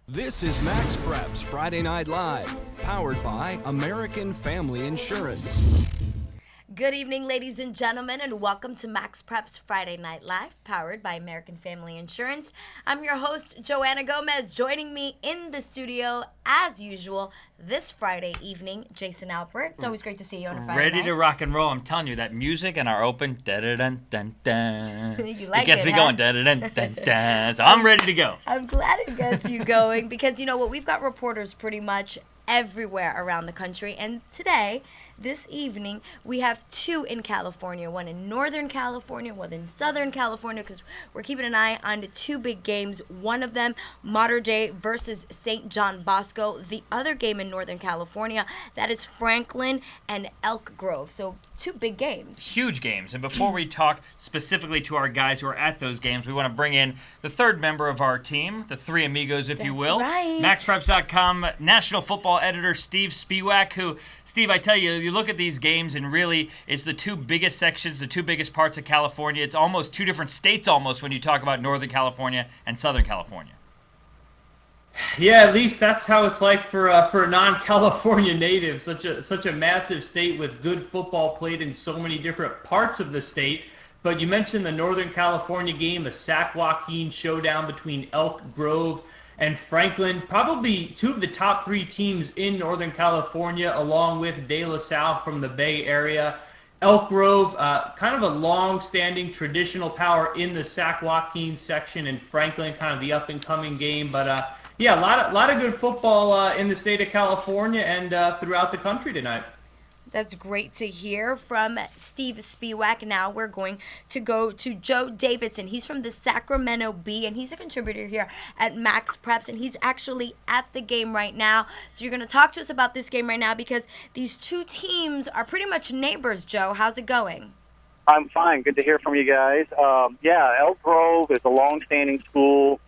This is MaxPreps Friday Night Live, powered by American Family Insurance. Good evening, ladies and gentlemen, and welcome to MaxPreps Friday Night Live, powered by American Family Insurance. I'm your host, Joanna Gomez. Joining me in the studio, as usual, this Friday evening, Jason Alpert. It's always great to see you on a Friday Ready night. to rock and roll. I'm telling you, that music and our open da-da-dun-dun-dun. You like it gets it, me huh? going da-da-dun-dun-dun. So I'm ready to go. I'm glad it gets you going because, you know what, we've got reporters pretty much everywhere around the country, and today, this evening, we have two in California, one in Northern California, one in Southern California, because we're keeping an eye on the two big games. One of them, Mater Dei versus St. John Bosco. The other game in Northern California, that is Franklin and Elk Grove. So two big games. Huge games. And before we talk specifically to our guys who are at those games, we want to bring in the third member of our team, the three amigos, if you will. Right. MaxPreps.com National Football Editor Steve Spiewak, who, Steve, I tell you, you look at these games and really it's the two biggest sections, the two biggest parts of California. It's almost two different states almost when you talk about Northern California and Southern California. Yeah, at least that's how it's like for a non-California native. Such a massive state with good football played in so many different parts of the state. But you mentioned the Northern California game, the Sac Joaquin showdown between Elk Grove and Franklin. Probably two of the top three teams in Northern California, along with De La Salle from the Bay Area. Elk Grove, kind of a long-standing traditional power in the Sac Joaquin section, and Franklin, kind of the up-and-coming game. But yeah, a lot of good football in the state of California and throughout the country tonight. That's great to hear from Steve Spiewak. Now we're going to go to Joe Davidson. He's from the Sacramento Bee, and he's a contributor here at MaxPreps, and he's actually at the game right now. So you're going to talk to us about this game right now because these two teams are pretty much neighbors, Joe. How's it going? I'm fine. Good to hear from you guys. Yeah, Elk Grove is a long-standing school,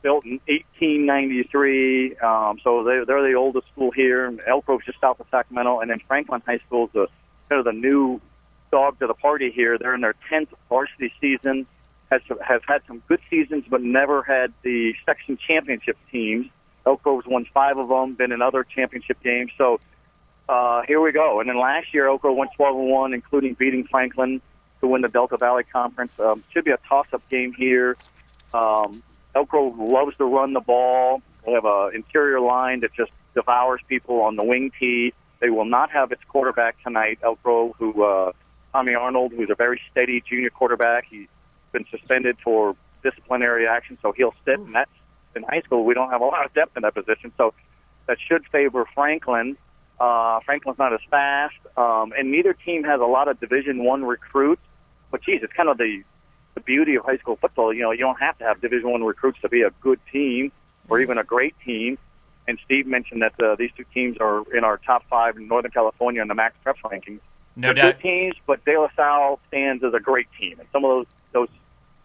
built in 1893. So they're the oldest school here. Elk Grove's just south of Sacramento, and then Franklin High School is kind of the new dog to the party here. They're in their 10th varsity season. Has had some good seasons, but never had the section championship teams. Elk Grove's won 5 of them, been in other championship games. So here we go. And then last year, Elk Grove went 12-1, including beating Franklin to win the Delta Valley Conference. Should be a toss-up game here. Elk Grove loves to run the ball. They have an interior line that just devours people on the wing tee. They will not have its quarterback tonight, Elk Grove, Tommy Arnold, who's a very steady junior quarterback. He's been suspended for disciplinary action, so he'll sit. And that's in high school. We don't have a lot of depth in that position, so that should favor Franklin. Franklin's not as fast, and neither team has a lot of Division I recruits. But, geez, it's kind of the beauty of high school football. You know, you don't have to have Division I recruits to be a good team or even a great team. And Steve mentioned that these two teams are in our top 5 in Northern California in the MaxPreps rankings. No They're doubt. good teams, but De La Salle stands as a great team. And some of those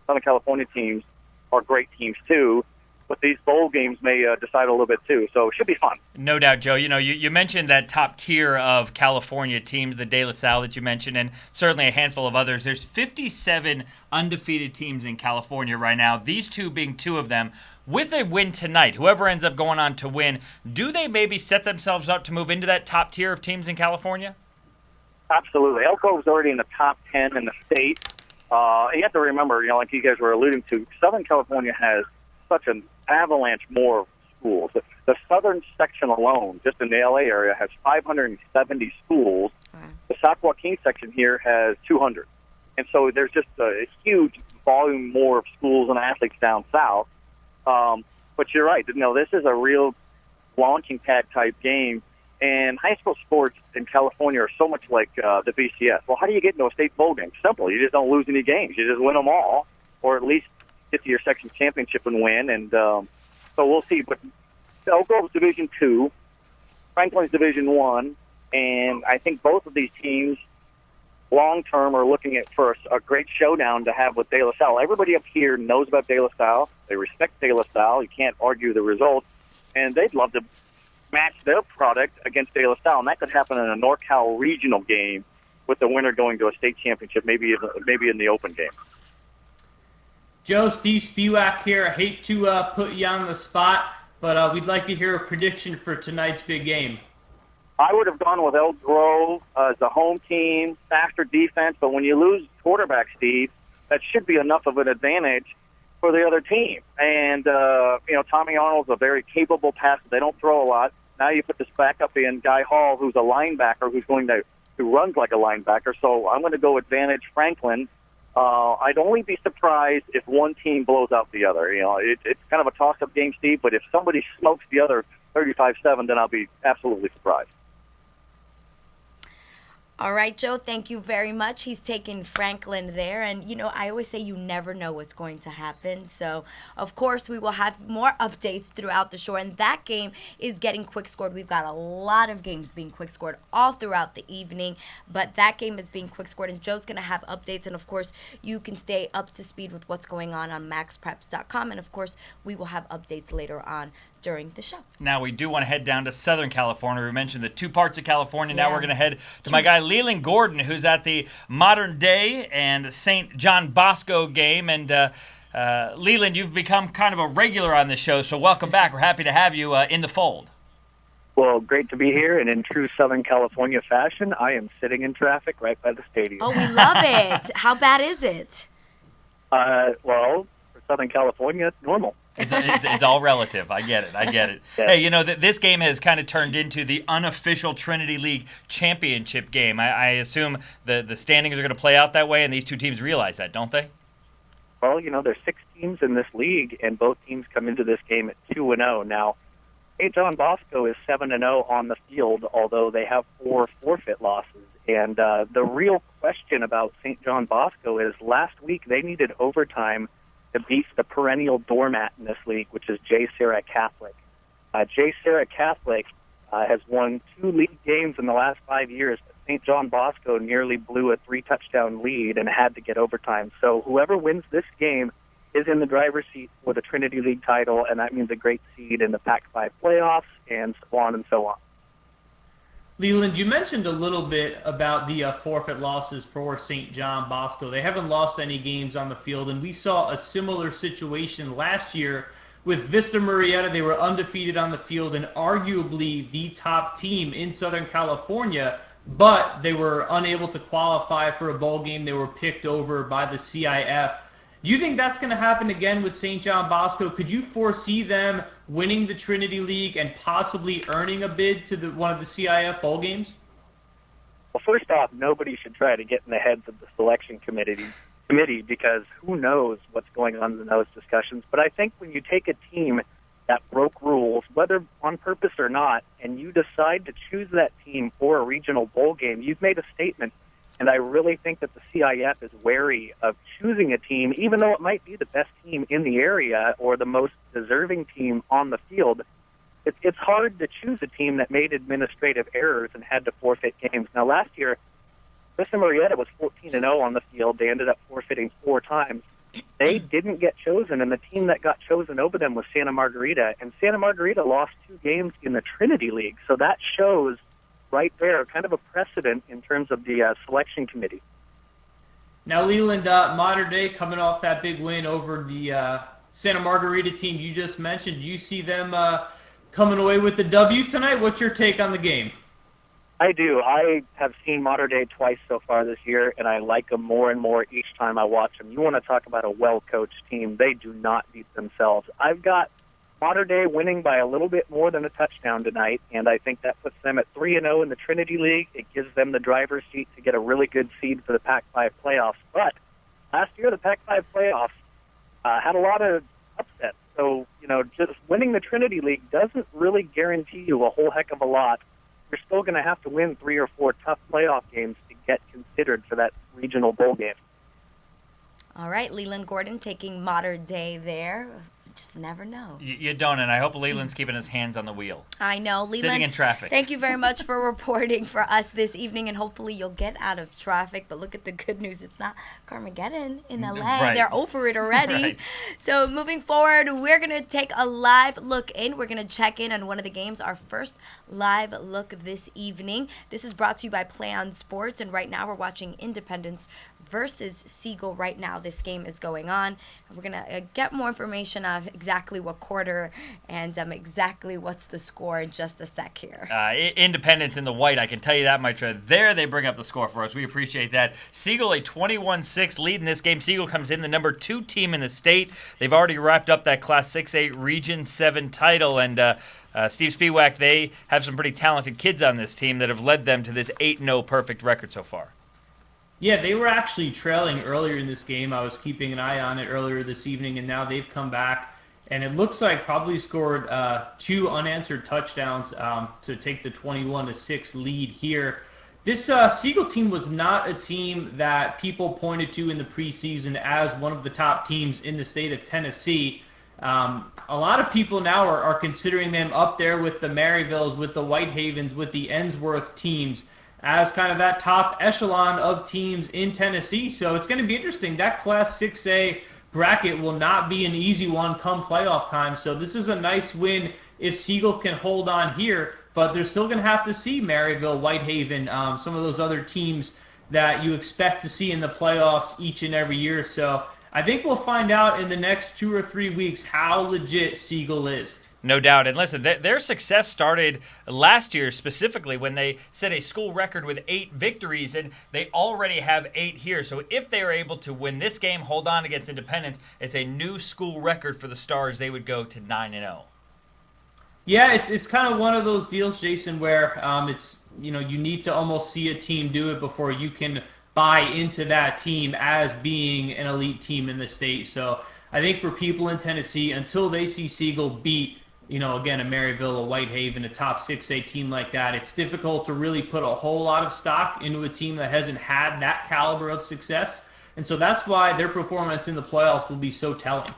Southern California teams are great teams too. But these bowl games may decide a little bit too, so it should be fun. No doubt, Joe. You know, you mentioned that top tier of California teams, the De La Salle that you mentioned, and certainly a handful of others. There's 57 undefeated teams in California right now, these two being 2 of them. With a win tonight, whoever ends up going on to win, do they maybe set themselves up to move into that top tier of teams in California? Absolutely. Elk Grove's already in the top 10 in the state. You have to remember, you know, like you guys were alluding to, Southern California has such an avalanche more schools. The southern section alone, just in the LA area, has 570 schools. The Sac Joaquin section here has 200. And so there's just a huge volume more of schools and athletes down south. But you're right. You know, this is a real launching pad type game. And high school sports in California are so much like the BCS. Well, how do you get into a state bowl game? Simple. You just don't lose any games. You just win them all, or at least get to your section championship and win. And so we'll see. But Elk Grove's Division II, Franklin's Division I, and I think both of these teams long-term are looking at for a great showdown to have with De La Salle. Everybody up here knows about De La Salle. They respect De La Salle. You can't argue the results. And they'd love to match their product against De La Salle, and that could happen in a NorCal regional game with the winner going to a state championship, maybe in the open game. Joe, Steve Spivak here. I hate to put you on the spot, but we'd like to hear a prediction for tonight's big game. I would have gone with Elk Grove as a home team, faster defense, but when you lose quarterback, Steve, that should be enough of an advantage for the other team. And, Tommy Arnold's a very capable passer. They don't throw a lot. Now you put this backup in, Guy Hall, who's a linebacker, who runs like a linebacker. So I'm going to go advantage Franklin. I'd only be surprised if one team blows out the other. It's kind of a toss-up game, Steve, but if somebody smokes the other 35-7, then I'll be absolutely surprised. All right, Joe, thank you very much. He's taking Franklin there. And, I always say you never know what's going to happen. So, of course, we will have more updates throughout the show. And that game is getting quick scored. We've got a lot of games being quick scored all throughout the evening. But that game is being quick scored. And Joe's going to have updates. And, of course, you can stay up to speed with what's going on MaxPreps.com. And, of course, we will have updates later on during the show. Now, we do want to head down to Southern California. We mentioned the two parts of California. Now Yeah. we're going to head to my guy, Leland Gordon, who's at the Modern Day and St. John Bosco game. And Leland, you've become kind of a regular on this show, so welcome back. We're happy to have you in the fold. Well, great to be here, and in true Southern California fashion, I am sitting in traffic right by the stadium. Oh, we love it. How bad is it? Well, for Southern California, it's normal. It's all relative. I get it. Yeah. Hey, this game has kind of turned into the unofficial Trinity League championship game. I assume the standings are going to play out that way, and these two teams realize that, don't they? Well, there's 6 teams in this league, and both teams come into this game at 2-0. Now, St. John Bosco is 7-0 on the field, although they have 4 forfeit losses. And the real question about St. John Bosco is last week they needed overtime to beat the perennial doormat in this league, which is J. Sarah Catholic. J. Sarah Catholic has won 2 league games in the last 5 years, but St. John Bosco nearly blew a 3-touchdown lead and had to get overtime. So whoever wins this game is in the driver's seat for the Trinity League title, and that means a great seed in the Pac-5 playoffs and so on and so on. Leland, you mentioned a little bit about the forfeit losses for St. John Bosco. They haven't lost any games on the field, and we saw a similar situation last year with Vista Murrieta. They were undefeated on the field and arguably the top team in Southern California, but they were unable to qualify for a bowl game. They were picked over by the CIF. Do you think that's going to happen again with St. John Bosco? Could you foresee them winning the Trinity League and possibly earning a bid to one of the CIF bowl games? Well, first off, nobody should try to get in the heads of the selection committee because who knows what's going on in those discussions. But I think when you take a team that broke rules, whether on purpose or not, and you decide to choose that team for a regional bowl game, you've made a statement. And I really think that the CIF is wary of choosing a team, even though it might be the best team in the area or the most deserving team on the field. It's hard to choose a team that made administrative errors and had to forfeit games. Now, last year, Vista Murrieta was 14-0 on the field. They ended up forfeiting 4 times. They didn't get chosen, and the team that got chosen over them was Santa Margarita. And Santa Margarita lost 2 games in the Trinity League. So that shows right there, kind of a precedent in terms of the selection committee. Now, Leland, Modern Day coming off that big win over the Santa Margarita team you just mentioned. Do you see them coming away with the W tonight? What's your take on the game? I do. I have seen Modern Day twice so far this year, and I like them more and more each time I watch them. You want to talk about a well-coached team. They do not beat themselves. I've got Modern Day winning by a little bit more than a touchdown tonight, and I think that puts them at 3-0 in the Trinity League. It gives them the driver's seat to get a really good seed for the Pac-5 playoffs. But last year, the Pac-5 playoffs had a lot of upsets. So, just winning the Trinity League doesn't really guarantee you a whole heck of a lot. You're still going to have to win 3 or 4 tough playoff games to get considered for that regional bowl game. All right, Leland Gordon taking Modern Day there. just never know. You don't, and I hope Leland's keeping his hands on the wheel. I know, Leland. Sitting in traffic. Thank you very much for reporting for us this evening, and hopefully you'll get out of traffic. But look at the good news. It's not Carmageddon in LA. Right. They're over it already. Right. So moving forward, we're going to take a live look in. We're going to check in on one of the games, our first live look this evening. This is brought to you by Play on Sports, and right now we're watching Independence versus Siegel. Right now this game is going on. We're going to get more information of exactly what quarter and exactly what's the score in just a sec here. Independence in the white, I can tell you that much. There they bring up the score for us. We appreciate that. Siegel a 21-6 lead in this game. Siegel comes in the number 2 team in the state. They've already wrapped up that Class 6A Region 7 title, and Steve Spiewak, they have some pretty talented kids on this team that have led them to this 8-0 perfect record so far. Yeah, they were actually trailing earlier in this game. I was keeping an eye on it earlier this evening, and now they've come back. And it looks like probably scored 2 unanswered touchdowns to take the 21-6 lead here. This Siegel team was not a team that people pointed to in the preseason as one of the top teams in the state of Tennessee. A lot of people now are considering them up there with the Maryvilles, with the Whitehavens, with the Ensworth teams as kind of that top echelon of teams in Tennessee. So it's going to be interesting. That Class 6A bracket will not be an easy one come playoff time. So this is a nice win if Siegel can hold on here, but they're still going to have to see Maryville, Whitehaven, some of those other teams that you expect to see in the playoffs each and every year. So I think we'll find out in the next 2 or 3 weeks how legit Siegel is. No doubt. And listen, their success started last year specifically when they set a school record with 8 victories, and they already have 8 here. So if they are able to win this game, hold on against Independence, it's a new school record for the Stars. They would go to 9-0. Yeah, it's kind of one of those deals, Jason, where it's you need to almost see a team do it before you can buy into that team as being an elite team in the state. So I think for people in Tennessee, until they see Siegel beat, again, a Maryville, a Whitehaven, a top 6A team like that, it's difficult to really put a whole lot of stock into a team that hasn't had that caliber of success. And so that's why their performance in the playoffs will be so telling.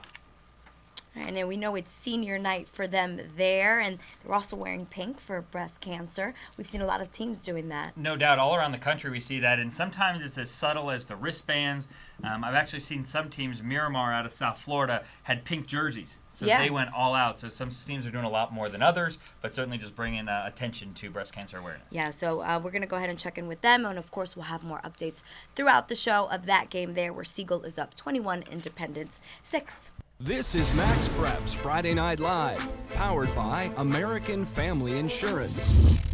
And then we know it's senior night for them there, and they're also wearing pink for breast cancer. We've seen a lot of teams doing that. No doubt. All around the country we see that, and sometimes it's as subtle as the wristbands. I've actually seen some teams, Miramar out of South Florida, had pink jerseys. So they went all out. So some teams are doing a lot more than others, but certainly just bringing attention to breast cancer awareness. Yeah, so we're going to go ahead and check in with them. And, of course, we'll have more updates throughout the show of that game there where Siegel is up 21, Independence 6. This is MaxPreps Friday Night Live, powered by American Family Insurance.